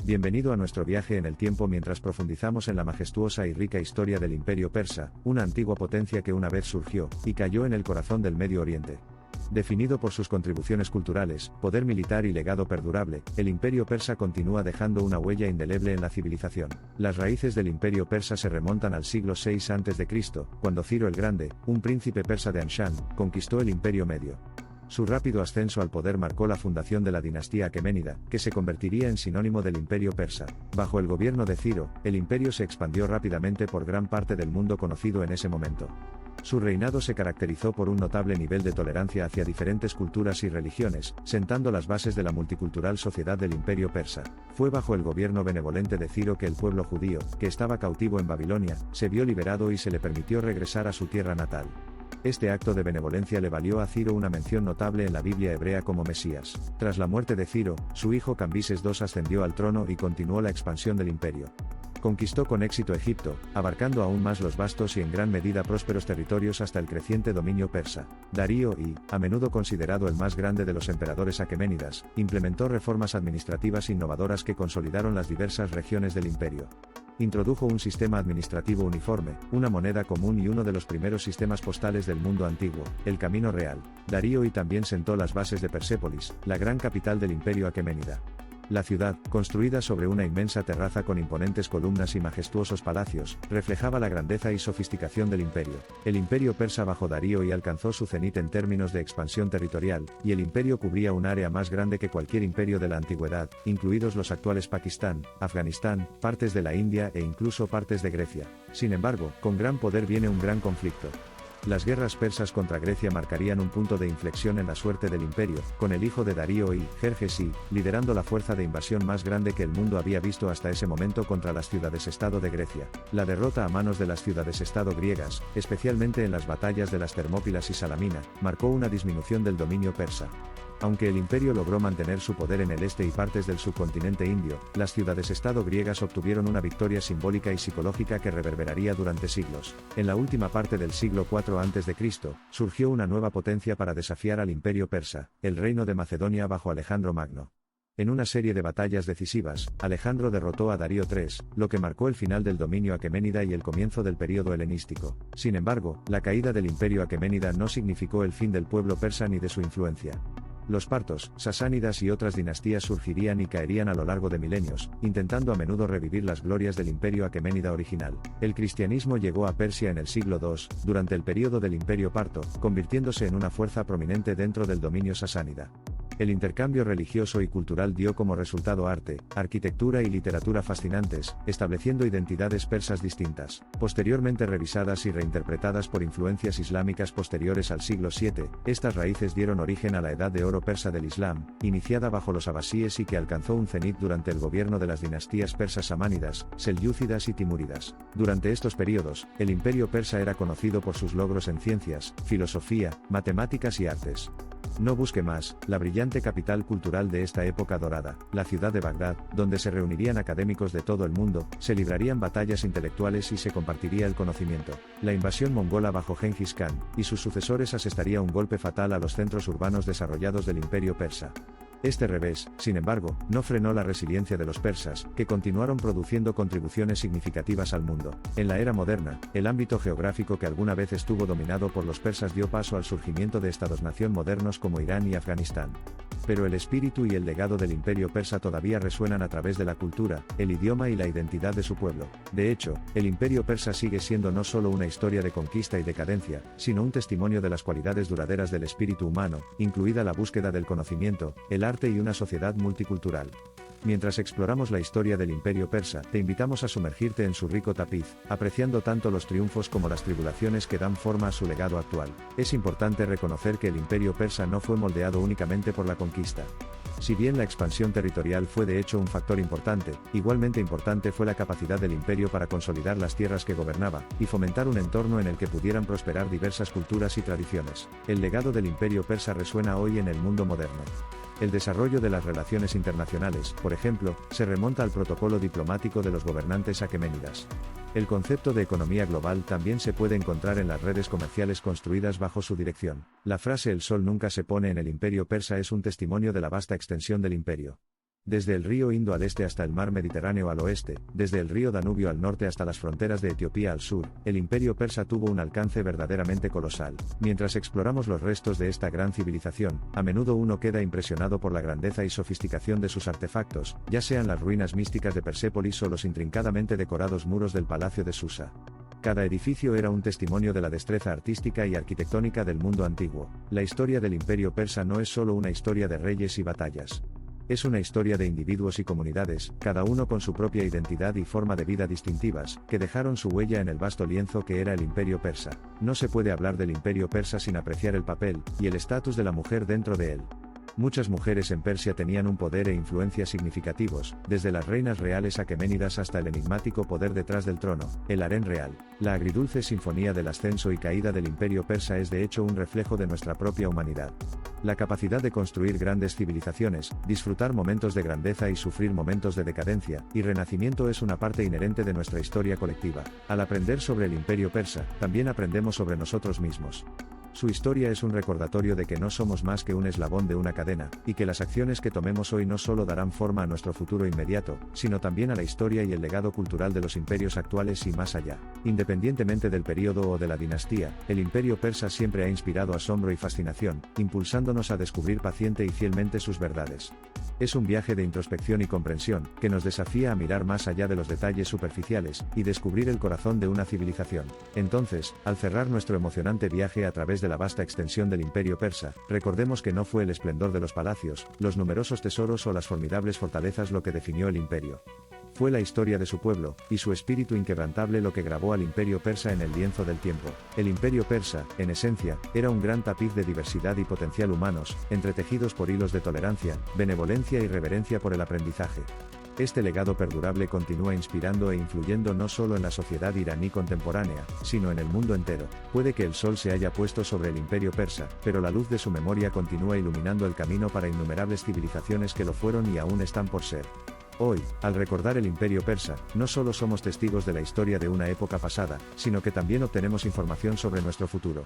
Bienvenido a nuestro viaje en el tiempo mientras profundizamos en la majestuosa y rica historia del Imperio Persa, una antigua potencia que una vez surgió y cayó en el corazón del Medio Oriente. Definido por sus contribuciones culturales, poder militar y legado perdurable, el Imperio Persa continúa dejando una huella indeleble en la civilización. Las raíces del Imperio Persa se remontan al siglo VI a.C., cuando Ciro el Grande, un príncipe persa de Anshan, conquistó el Imperio Medio. Su rápido ascenso al poder marcó la fundación de la dinastía aqueménida, que se convertiría en sinónimo del Imperio Persa. Bajo el gobierno de Ciro, el imperio se expandió rápidamente por gran parte del mundo conocido en ese momento. Su reinado se caracterizó por un notable nivel de tolerancia hacia diferentes culturas y religiones, sentando las bases de la multicultural sociedad del Imperio Persa. Fue bajo el gobierno benevolente de Ciro que el pueblo judío, que estaba cautivo en Babilonia, se vio liberado y se le permitió regresar a su tierra natal. Este acto de benevolencia le valió a Ciro una mención notable en la Biblia hebrea como Mesías. Tras la muerte de Ciro, su hijo Cambises II ascendió al trono y continuó la expansión del imperio. Conquistó con éxito Egipto, abarcando aún más los vastos y en gran medida prósperos territorios hasta el creciente dominio persa. Darío I, a menudo considerado el más grande de los emperadores aqueménidas, implementó reformas administrativas innovadoras que consolidaron las diversas regiones del imperio. Introdujo un sistema administrativo uniforme, una moneda común y uno de los primeros sistemas postales del mundo antiguo, el Camino Real. Darío I también sentó las bases de Persépolis, la gran capital del imperio aqueménida. La ciudad, construida sobre una inmensa terraza con imponentes columnas y majestuosos palacios, reflejaba la grandeza y sofisticación del imperio. El imperio persa bajo Darío I alcanzó su cenit en términos de expansión territorial, y el imperio cubría un área más grande que cualquier imperio de la antigüedad, incluidos los actuales Pakistán, Afganistán, partes de la India e incluso partes de Grecia. Sin embargo, con gran poder viene un gran conflicto. Las guerras persas contra Grecia marcarían un punto de inflexión en la suerte del imperio, con el hijo de Darío I, Jerjes I, liderando la fuerza de invasión más grande que el mundo había visto hasta ese momento contra las ciudades-estado de Grecia. La derrota a manos de las ciudades-estado griegas, especialmente en las batallas de las Termópilas y Salamina, marcó una disminución del dominio persa. Aunque el imperio logró mantener su poder en el este y partes del subcontinente indio, las ciudades-estado griegas obtuvieron una victoria simbólica y psicológica que reverberaría durante siglos. En la última parte del siglo IV a.C., surgió una nueva potencia para desafiar al imperio persa, el reino de Macedonia bajo Alejandro Magno. En una serie de batallas decisivas, Alejandro derrotó a Darío III, lo que marcó el final del dominio aqueménida y el comienzo del período helenístico. Sin embargo, la caída del imperio aqueménida no significó el fin del pueblo persa ni de su influencia. Los partos, sasánidas y otras dinastías surgirían y caerían a lo largo de milenios, intentando a menudo revivir las glorias del imperio aqueménida original. El cristianismo llegó a Persia en el siglo II, durante el período del imperio parto, convirtiéndose en una fuerza prominente dentro del dominio sasánida. El intercambio religioso y cultural dio como resultado arte, arquitectura y literatura fascinantes, estableciendo identidades persas distintas, posteriormente revisadas y reinterpretadas por influencias islámicas posteriores al siglo VII. Estas raíces dieron origen a la Edad de Oro persa del Islam, iniciada bajo los abasíes y que alcanzó un cenit durante el gobierno de las dinastías persas samánidas, selyúcidas y timúridas. Durante estos periodos, el imperio persa era conocido por sus logros en ciencias, filosofía, matemáticas y artes. No busque más, la brillante capital cultural de esta época dorada, la ciudad de Bagdad, donde se reunirían académicos de todo el mundo, se librarían batallas intelectuales y se compartiría el conocimiento. La invasión mongola bajo Gengis Khan y sus sucesores asestaría un golpe fatal a los centros urbanos desarrollados del imperio persa. Este revés, sin embargo, no frenó la resiliencia de los persas, que continuaron produciendo contribuciones significativas al mundo. En la era moderna, el ámbito geográfico que alguna vez estuvo dominado por los persas dio paso al surgimiento de estados-nación modernos como Irán y Afganistán. Pero el espíritu y el legado del imperio persa todavía resuenan a través de la cultura, el idioma y la identidad de su pueblo. De hecho, el imperio persa sigue siendo no solo una historia de conquista y decadencia, sino un testimonio de las cualidades duraderas del espíritu humano, incluida la búsqueda del conocimiento, el arte y una sociedad multicultural. Mientras exploramos la historia del imperio persa, te invitamos a sumergirte en su rico tapiz, apreciando tanto los triunfos como las tribulaciones que dan forma a su legado actual. Es importante reconocer que el imperio persa no fue moldeado únicamente por la conquista. Si bien la expansión territorial fue de hecho un factor importante, igualmente importante fue la capacidad del imperio para consolidar las tierras que gobernaba, y fomentar un entorno en el que pudieran prosperar diversas culturas y tradiciones. El legado del imperio persa resuena hoy en el mundo moderno. El desarrollo de las relaciones internacionales, por ejemplo, se remonta al protocolo diplomático de los gobernantes aqueménidas. El concepto de economía global también se puede encontrar en las redes comerciales construidas bajo su dirección. La frase "el sol nunca se pone" en el imperio persa es un testimonio de la vasta extensión del imperio. Desde el río Indo al este hasta el mar Mediterráneo al oeste, desde el río Danubio al norte hasta las fronteras de Etiopía al sur, el imperio persa tuvo un alcance verdaderamente colosal. Mientras exploramos los restos de esta gran civilización, a menudo uno queda impresionado por la grandeza y sofisticación de sus artefactos, ya sean las ruinas místicas de Persépolis o los intrincadamente decorados muros del palacio de Susa. Cada edificio era un testimonio de la destreza artística y arquitectónica del mundo antiguo. La historia del imperio persa no es solo una historia de reyes y batallas. Es una historia de individuos y comunidades, cada uno con su propia identidad y forma de vida distintivas, que dejaron su huella en el vasto lienzo que era el imperio persa. No se puede hablar del imperio persa sin apreciar el papel y el estatus de la mujer dentro de él. Muchas mujeres en Persia tenían un poder e influencia significativos, desde las reinas reales aqueménidas hasta el enigmático poder detrás del trono, el harén real. La agridulce sinfonía del ascenso y caída del imperio persa es de hecho un reflejo de nuestra propia humanidad. La capacidad de construir grandes civilizaciones, disfrutar momentos de grandeza y sufrir momentos de decadencia y renacimiento es una parte inherente de nuestra historia colectiva. Al aprender sobre el imperio persa, también aprendemos sobre nosotros mismos. Su historia es un recordatorio de que no somos más que un eslabón de una cadena, y que las acciones que tomemos hoy no solo darán forma a nuestro futuro inmediato, sino también a la historia y el legado cultural de los imperios actuales y más allá. Independientemente del período o de la dinastía, el imperio persa siempre ha inspirado asombro y fascinación, impulsándonos a descubrir paciente y fielmente sus verdades. Es un viaje de introspección y comprensión, que nos desafía a mirar más allá de los detalles superficiales, y descubrir el corazón de una civilización. Entonces, al cerrar nuestro emocionante viaje a través de la vasta extensión del imperio persa, recordemos que no fue el esplendor de los palacios, los numerosos tesoros o las formidables fortalezas lo que definió el imperio. Fue la historia de su pueblo, y su espíritu inquebrantable lo que grabó al imperio persa en el lienzo del tiempo. El imperio persa, en esencia, era un gran tapiz de diversidad y potencial humanos, entretejidos por hilos de tolerancia, benevolencia y reverencia por el aprendizaje. Este legado perdurable continúa inspirando e influyendo no solo en la sociedad iraní contemporánea, sino en el mundo entero. Puede que el sol se haya puesto sobre el imperio persa, pero la luz de su memoria continúa iluminando el camino para innumerables civilizaciones que lo fueron y aún están por ser. Hoy, al recordar el imperio persa, no solo somos testigos de la historia de una época pasada, sino que también obtenemos información sobre nuestro futuro.